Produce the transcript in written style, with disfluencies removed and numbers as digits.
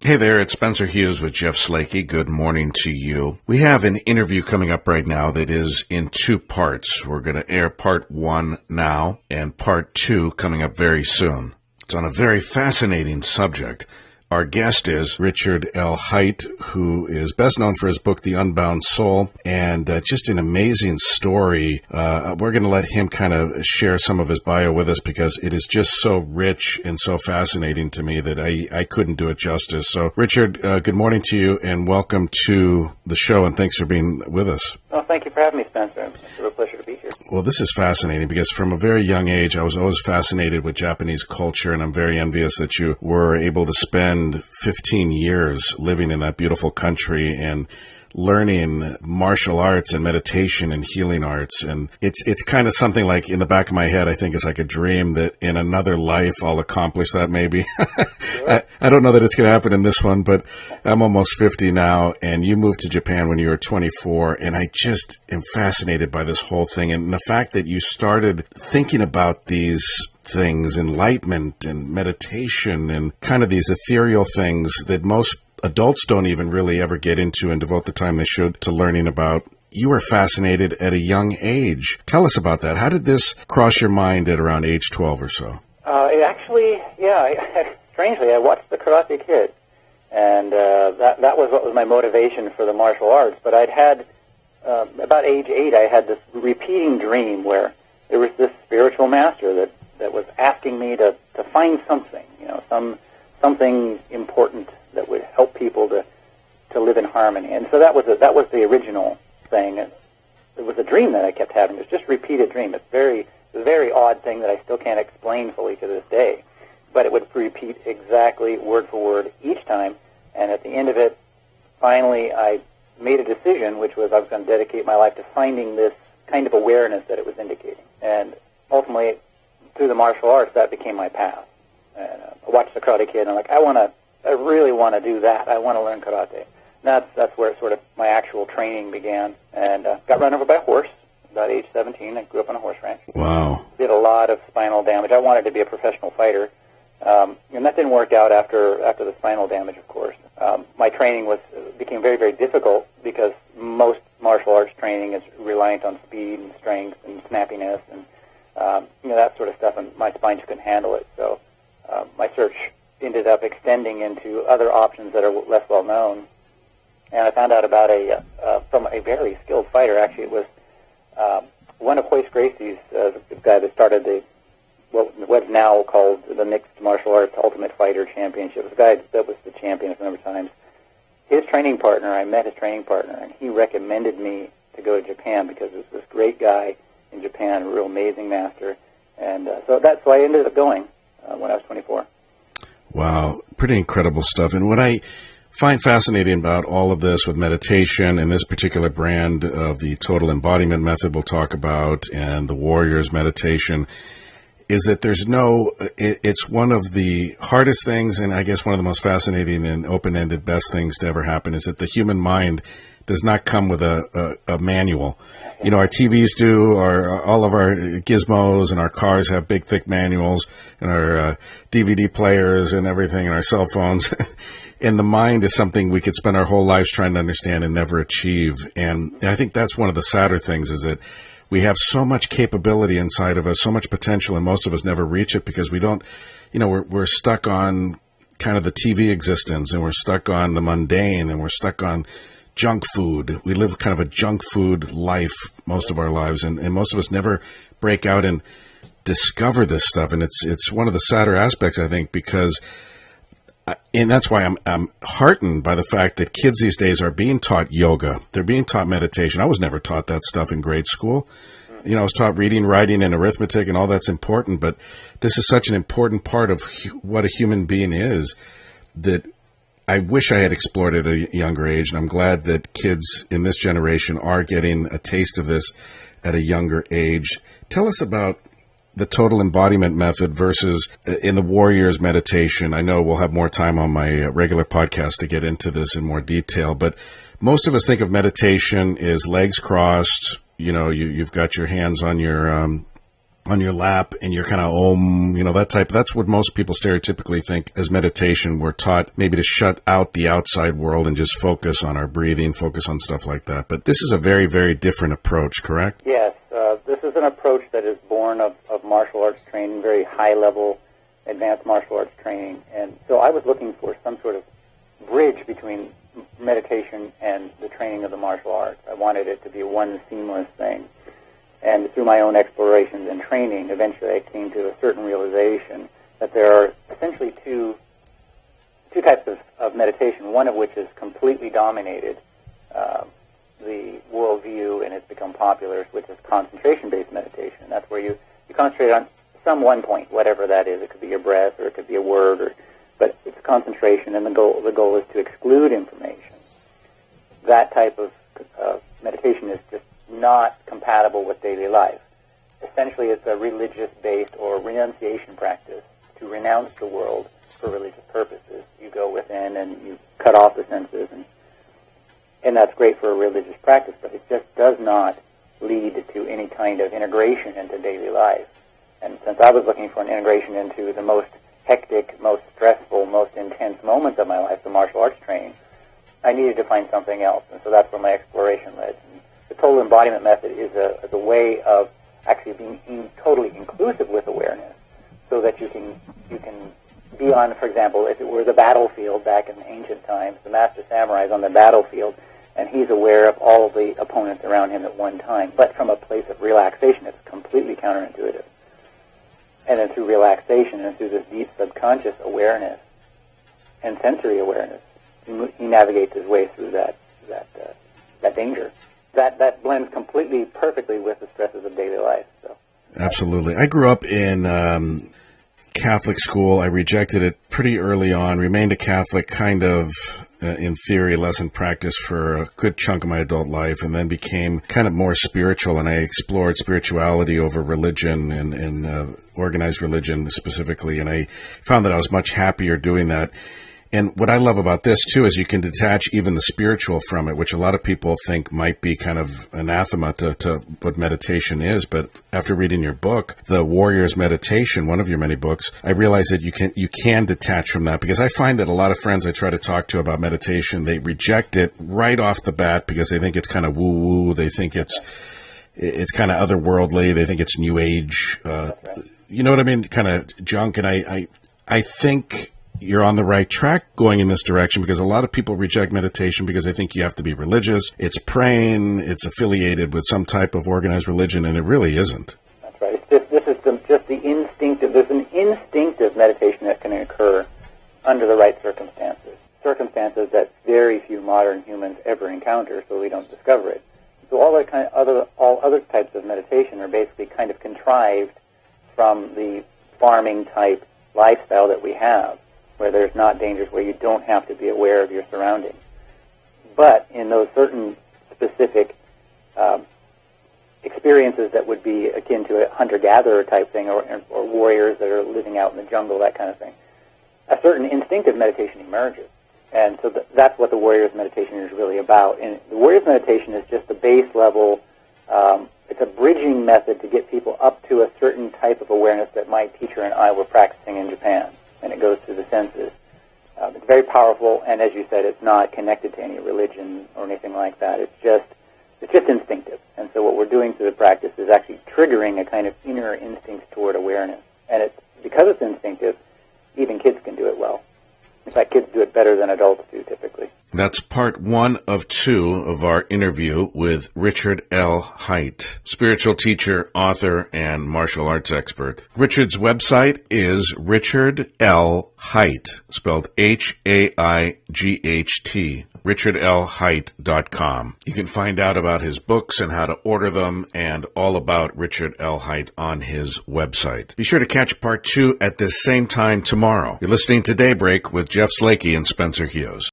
Hey there, it's Spencer Hughes with Jeff Slakey. Good morning to you. We have an interview coming up right now that is in two parts. We're going to air part one now and part two coming up very soon. It's on a very fascinating subject. Our guest is Richard Haight, who is best known for his book, The Unbound Soul, and just an amazing story. We're going to let him kind of share some of his bio with us because it is just so rich and so fascinating to me that I couldn't do it justice. So, Richard, good morning to you and welcome to the show, and thanks for being with us. Well, thank you for having me, Spencer. It's a real pleasure to be here. Well, this is fascinating because from a very young age, I was always fascinated with Japanese culture, and I'm very envious that you were able to spend 15 years living in that beautiful country and learning martial arts and meditation and healing arts. And it's kind of something like in the back of my head, I think it's like a dream that in another life I'll accomplish that maybe. Sure. I don't know that it's going to happen in this one, but I'm almost 50 now, and you moved to Japan when you were 24, and I just am fascinated by this whole thing. And the fact that you started thinking about these things, enlightenment and meditation and kind of these ethereal things that most adults don't even really ever get into and devote the time they should to learning about. You were fascinated at a young age. Tell us about that. How did this cross your mind at around age 12 or so? Strangely, I watched The Karate Kid, and that was what was my motivation for the martial arts. But I'd had, about age 8, I had this repeating dream where there was this spiritual master that was asking me to find something, something important that would help people to live in harmony. And so that was the original thing. And it was a dream that I kept having. It was just a repeated dream. It's a very odd thing that I still can't explain fully to this day. But it would repeat exactly word for word each time. And at the end of it, finally, I made a decision, which was I was going to dedicate my life to finding this kind of awareness that it was indicating. And ultimately, through the martial arts, that became my path. And I watched The Karate Kid, and I'm like, I really want to do that. I want to learn karate. And that's where sort of my actual training began. And got run over by a horse about age 17. I grew up on a horse ranch. Wow. Did a lot of spinal damage. I wanted to be a professional fighter. And that didn't work out after the spinal damage, of course. My training became very, very difficult because most martial arts training is reliant on speed and strength and snappiness and that sort of stuff, and my spine just couldn't handle it. So my search ended up extending into other options that are less well known. And I found out about from a very skilled fighter. Actually, it was one of Hoist Gracie's, the guy that started what's now called the Mixed Martial Arts Ultimate Fighter Championship. It was a guy that was the champion a number of times. His training partner, I met his training partner, and he recommended me to go to Japan because it was this great guy in Japan, a real amazing master. And so I ended up going when I was 24. Wow, pretty incredible stuff. And what I find fascinating about all of this with meditation and this particular brand of the total embodiment method we'll talk about and the warrior's meditation is that it's one of the hardest things, and I guess one of the most fascinating and open-ended best things to ever happen is that the human mind does not come with a manual. Our TVs do, all of our gizmos and our cars have big, thick manuals, and our DVD players and everything, and our cell phones. And the mind is something we could spend our whole lives trying to understand and never achieve. And I think that's one of the sadder things is that we have so much capability inside of us, so much potential, and most of us never reach it because we don't, we're stuck on kind of the TV existence, and we're stuck on the mundane, and we're stuck on junk food. We live kind of a junk food life most of our lives, and most of us never break out and discover this stuff. And it's one of the sadder aspects, I think, because and that's why I'm heartened by the fact that kids these days are being taught yoga. They're being taught meditation. I was never taught that stuff in grade school. I was taught reading, writing, and arithmetic, and all that's important. But this is such an important part of what a human being is that I wish I had explored at a younger age. And I'm glad that kids in this generation are getting a taste of this at a younger age. Tell us about the total embodiment method versus in the warrior's meditation. I know we'll have more time on my regular podcast to get into this in more detail, but most of us think of meditation as legs crossed. You've got your hands on your on your lap and you're kind of, that's what most people stereotypically think as meditation. We're taught maybe to shut out the outside world and just focus on our breathing, focus on stuff like that. But this is a very, very different approach, correct? Yes. This is an approach that is born of martial arts training, very high-level advanced martial arts training. And so I was looking for some sort of bridge between meditation and the training of the martial arts. I wanted it to be one seamless thing. And through my own explorations and training, eventually I came to a certain realization that there are essentially two types of meditation, one of which has completely dominated the worldview and has become popular, which is concentration-based meditation. That's where you concentrate on some one point, whatever that is. It could be your breath or it could be a word, but it's concentration, and the goal is to exclude information. That type of meditation is just not compatible with daily life. Essentially, it's a religious-based or renunciation practice to renounce the world for religious purposes. You go within and you cut off the senses, and that's great for a religious practice, but it just does not lead to any kind of integration into daily life. And since I was looking for an integration into the most hectic, most stressful, most intense moments of my life, the martial arts training, I needed to find something else, and so that's where my exploration led. And the total embodiment method is a way of actually being totally inclusive with awareness, so that you can be on, for example, if it were the battlefield back in ancient times, the master samurai is on the battlefield, and he's aware of all of the opponents around him at one time, but from a place of relaxation. It's completely counterintuitive. And then through relaxation and through this deep subconscious awareness and sensory awareness, he navigates his way through that danger. That blends completely perfectly with the stresses of daily life. So. Absolutely. I grew up in Catholic school. I rejected it pretty early on, remained a Catholic kind of in theory, less in practice for a good chunk of my adult life, and then became kind of more spiritual, and I explored spirituality over religion and organized religion specifically, and I found that I was much happier doing that. And what I love about this, too, is you can detach even the spiritual from it, which a lot of people think might be kind of anathema to what meditation is. But after reading your book, The Warrior's Meditation, one of your many books, I realized that you can detach from that, because I find that a lot of friends I try to talk to about meditation, they reject it right off the bat because they think it's kind of woo-woo. They think it's kind of otherworldly. They think it's new age, you know what I mean, kind of junk. And I think you're on the right track going in this direction, because a lot of people reject meditation because they think you have to be religious. It's praying. It's affiliated with some type of organized religion, and it really isn't. That's right. This is just the instinctive. There's an instinctive meditation that can occur under the right circumstances that very few modern humans ever encounter, so we don't discover it. So all other types of meditation are basically kind of contrived from the farming type lifestyle that we have, where there's not dangers, where you don't have to be aware of your surroundings. But in those certain specific experiences that would be akin to a hunter-gatherer type thing, or warriors that are living out in the jungle, that kind of thing, a certain instinctive meditation emerges. And so that's what the warrior's meditation is really about. And the warrior's meditation is just the base level. It's a bridging method to get people up to a certain type of awareness that my teacher and I were practicing in Japan. And it goes through the senses. It's very powerful, and as you said, it's not connected to any religion or anything like that. It's just instinctive. And so what we're doing through the practice is actually triggering a kind of inner instinct toward awareness. And because it's instinctive, even kids can do it well. In fact, kids do it better than adults do typically. That's part 1 of 2 of our interview with Richard L. Haight, spiritual teacher, author, and martial arts expert. Richard's website is Richard L. Haight, spelled Haight, richardlhaight.com. You can find out about his books and how to order them, and all about Richard L. Haight on his website. Be sure to catch part 2 at this same time tomorrow. You're listening to Daybreak with Jeff Slakey and Spencer Hughes.